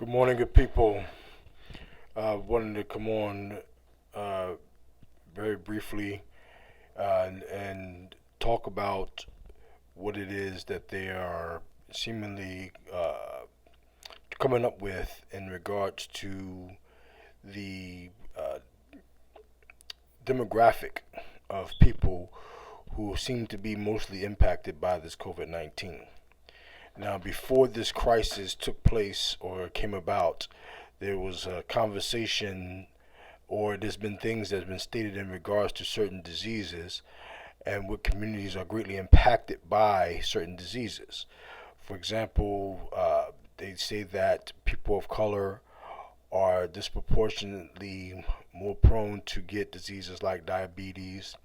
Good morning, good people. Wanted to come on uh, very briefly and talk about what it is that they are seemingly coming up with in regards to the demographic of people who seem to be mostly impacted by this COVID 19. Now, before this crisis took place or came about, there was a conversation or there's been things that have been stated in regards to certain diseases and what communities are greatly impacted by certain diseases. For example, they say that people of color are disproportionately more prone to get diseases like diabetes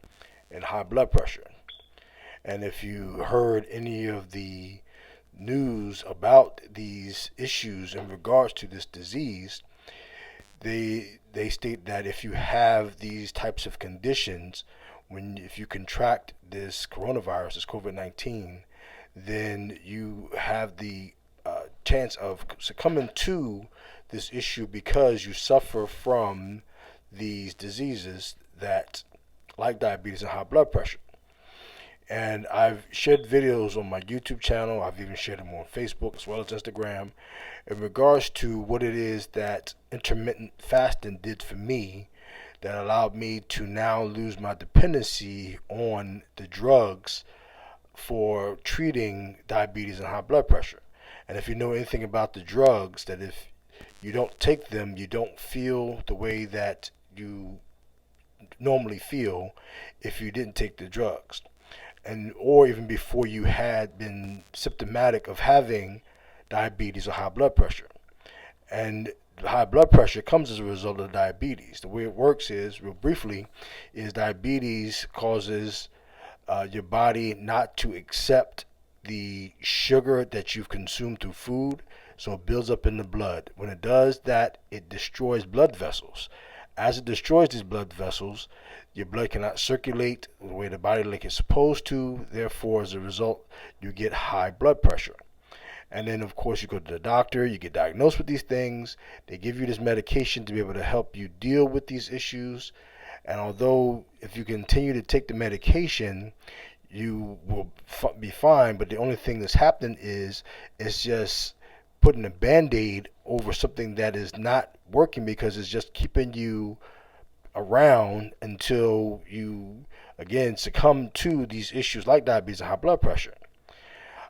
and high blood pressure. And if you heard any of the news about these issues in regards to this disease, they state that if you have these types of conditions, when if you contract this coronavirus, this COVID-19, then you have the chance of succumbing to this issue because you suffer from these diseases that, like diabetes and high blood pressure. And I've shared videos on my YouTube channel. I've even shared them on Facebook as well as Instagram in regards to what it is that intermittent fasting did for me that allowed me to now lose my dependency on the drugs for treating diabetes and high blood pressure. And if you know anything about the drugs, that if you don't take them, you don't feel the way that you normally feel if you didn't take the drugs. And or even before you had been symptomatic of having diabetes or high blood pressure. And high blood pressure comes as a result of diabetes. The way it works is, real briefly, is diabetes causes your body not to accept the sugar that you've consumed through food, so it builds up in the blood. When it does that, it destroys blood vessels. As it destroys these blood vessels, your blood cannot circulate the way the body like it's supposed to. Therefore, as a result, you get high blood pressure. And then, of course, you go to the doctor, you get diagnosed with these things. They give you this medication to be able to help you deal with these issues. And although if you continue to take the medication, you will be fine. But the only thing that's happening is it's just putting a band-aid over something that is not working because it's just keeping you around until you again succumb to these issues like diabetes and high blood pressure.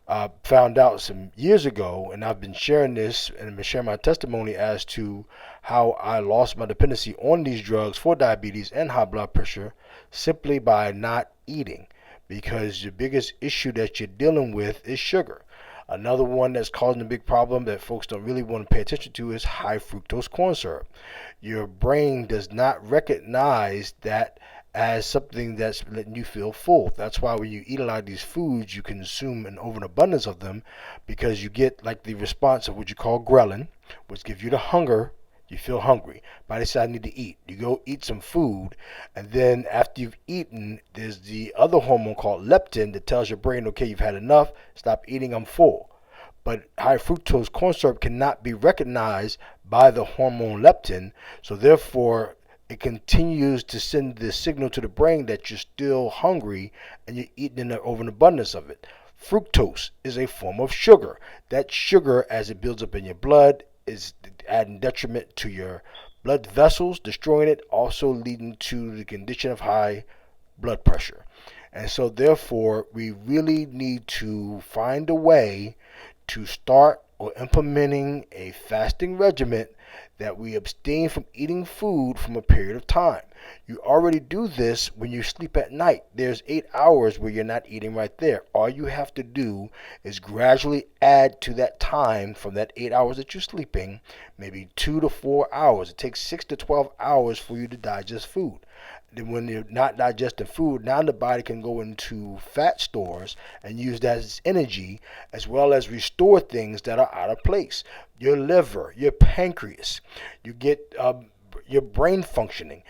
I found out some years ago, and I've been sharing this and I've been sharing my testimony as to how I lost my dependency on these drugs for diabetes and high blood pressure simply by not eating, because the biggest issue that you're dealing with is sugar. Another one that's causing a big problem that folks don't really want to pay attention to is high fructose corn syrup. Your brain does not recognize that as something that's letting you feel full. That's why when you eat a lot of these foods, you consume an overabundance of them because you get like the response of what you call ghrelin, which gives you the hunger. You feel hungry. Body says, I need to eat. You go eat some food, and then after you've eaten, there's the other hormone called leptin that tells your brain, okay, you've had enough, stop eating, I'm full. But high fructose corn syrup cannot be recognized by the hormone leptin, so therefore it continues to send the signal to the brain that you're still hungry and you're eating in over an abundance of it. Fructose is a form of sugar. That sugar, as it builds up in your blood, is adding detriment to your blood vessels, destroying it, also leading to the condition of high blood pressure. And so therefore, we really need to find a way to start or implementing a fasting regimen that we abstain from eating food from a period of time. You already do this when you sleep at night. There's 8 hours where you're not eating right there. All you have to do is gradually add to that time from that 8 hours that you're sleeping, maybe 2 to 4 hours. It takes 6 to 12 hours for you to digest food. Then when you're not digesting food, now the body can go into fat stores and use that as energy, as well as restore things that are out of place. Your liver, your pancreas, you get your brain functioning.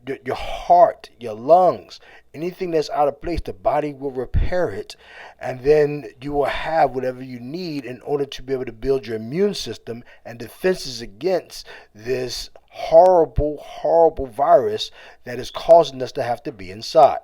your heart, your lungs, anything that's out of place, the body will repair it, and then you will have whatever you need in order to be able to build your immune system and defenses against this horrible, horrible virus that is causing us to have to be inside.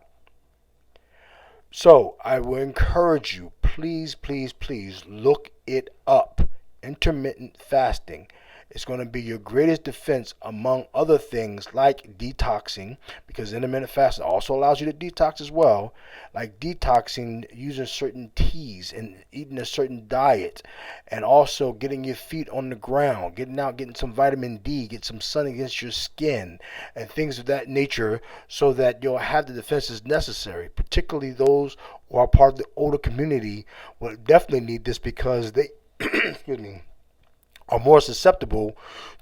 So I will encourage you, please, please, please look it up. Intermittent fasting. It's going to be your greatest defense among other things like detoxing, because intermittent fasting also allows you to detox as well, like detoxing using certain teas and eating a certain diet, and also getting your feet on the ground, getting out, getting some vitamin D, get some sun against your skin, and things of that nature, so that you'll have the defenses necessary. Particularly those who are part of the older community will definitely need this because they excuse me, are more susceptible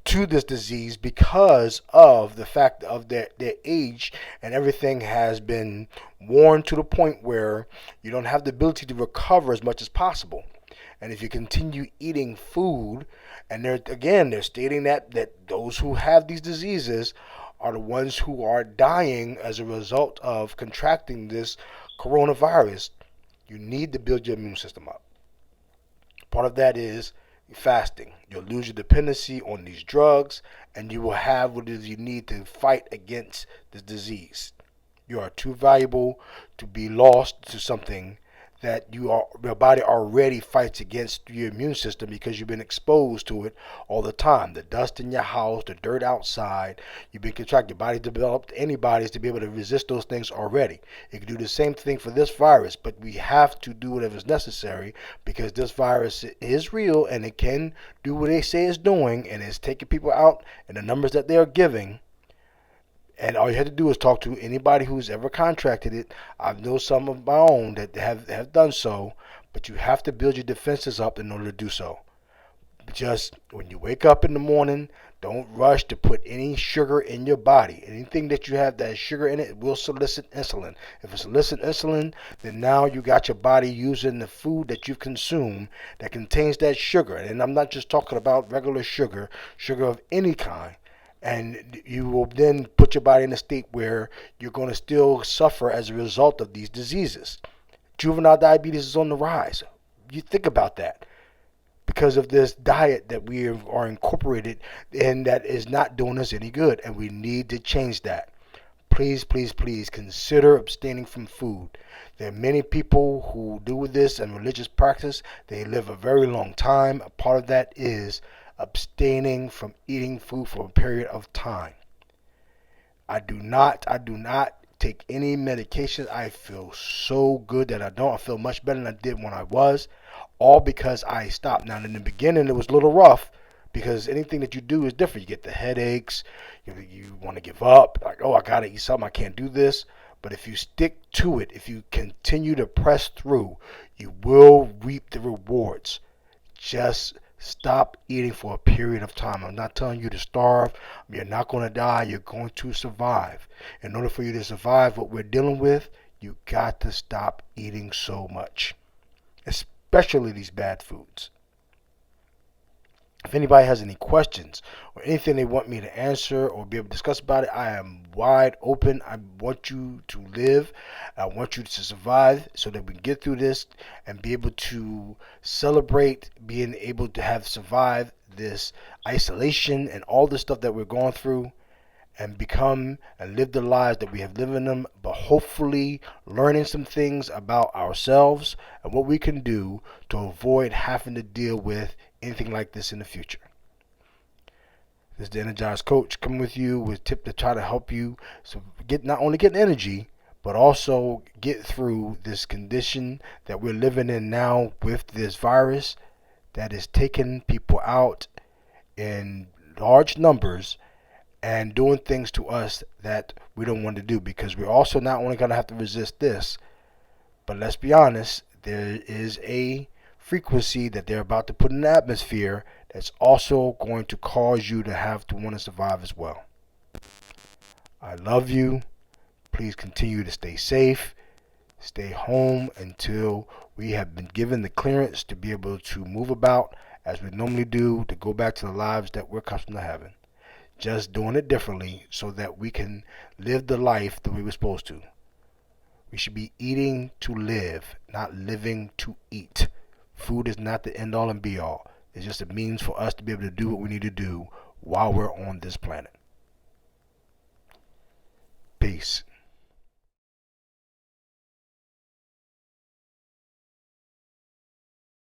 to this disease because of the fact of their age, and everything has been worn to the point where you don't have the ability to recover as much as possible. And if you continue eating food, and they're stating that those who have these diseases are the ones who are dying as a result of contracting this coronavirus, you need to build your immune system up. Part of that is fasting. You'll lose your dependency on these drugs, and you will have what it is you need to fight against this disease. You are too valuable to be lost to something that your body already fights against your immune system, because you've been exposed to it all the time. The dust in your house, the dirt outside, you've been contracted. Your body developed antibodies to be able to resist those things already. It can do the same thing for this virus, but we have to do whatever is necessary, because this virus is real and it can do what they say it's doing, and it's taking people out in the numbers that they are giving. And all you have to do is talk to anybody who's ever contracted it. I know some of my own that have done so, but you have to build your defenses up in order to do so. Just when you wake up in the morning, don't rush to put any sugar in your body. Anything that you have that has sugar in it will solicit insulin. If it solicits insulin, then now you got your body using the food that you've consumed that contains that sugar. And I'm not just talking about regular sugar, sugar of any kind. And you will then put your body in a state where you're going to still suffer as a result of these diseases. Juvenile diabetes is on the rise. You think about that, because of this diet that we are incorporated in that is not doing us any good, and we need to change that. Please, please, please consider abstaining from food. There are many people who do this in religious practice. They live a very long time. A part of that is abstaining from eating food for a period of time. I do not take any medication. I feel so good that I don't. I feel much better than I did when I was, all because I stopped. Now, in the beginning, it was a little rough, because anything that you do is different. You get the headaches, you want to give up, like, oh, I got to eat something, I can't do this. But if you stick to it, if you continue to press through, you will reap the rewards. Just stop eating for a period of time. I'm not telling you to starve. You're not going to die. You're going to survive. In order for you to survive what we're dealing with, you got to stop eating so much, especially these bad foods. If anybody has any questions or anything they want me to answer or be able to discuss about it, I am wide open. I want you to live. I want you to survive so that we can get through this and be able to celebrate being able to have survived this isolation and all the stuff that we're going through, and become and live the lives that we have lived in them, but hopefully learning some things about ourselves and what we can do to avoid having to deal with anything like this in the future. This is the Energized Coach coming with you with tips to try to help you not only get energy, but also get through this condition that we're living in now with this virus that is taking people out in large numbers and doing things to us that we don't want to do, because we're also not only going to have to resist this, but let's be honest, there is a frequency that they're about to put in the atmosphere that's also going to cause you to have to want to survive as well. I love you. Please continue to stay safe. Stay home until we have been given the clearance to be able to move about as we normally do, to go back to the lives that we're accustomed to having. just doing it differently so that we can live the life the way we're supposed to. We should be eating to live, not living to eat. Food is not the end all and be all. It's just a means for us to be able to do what we need to do while we're on this planet. Peace.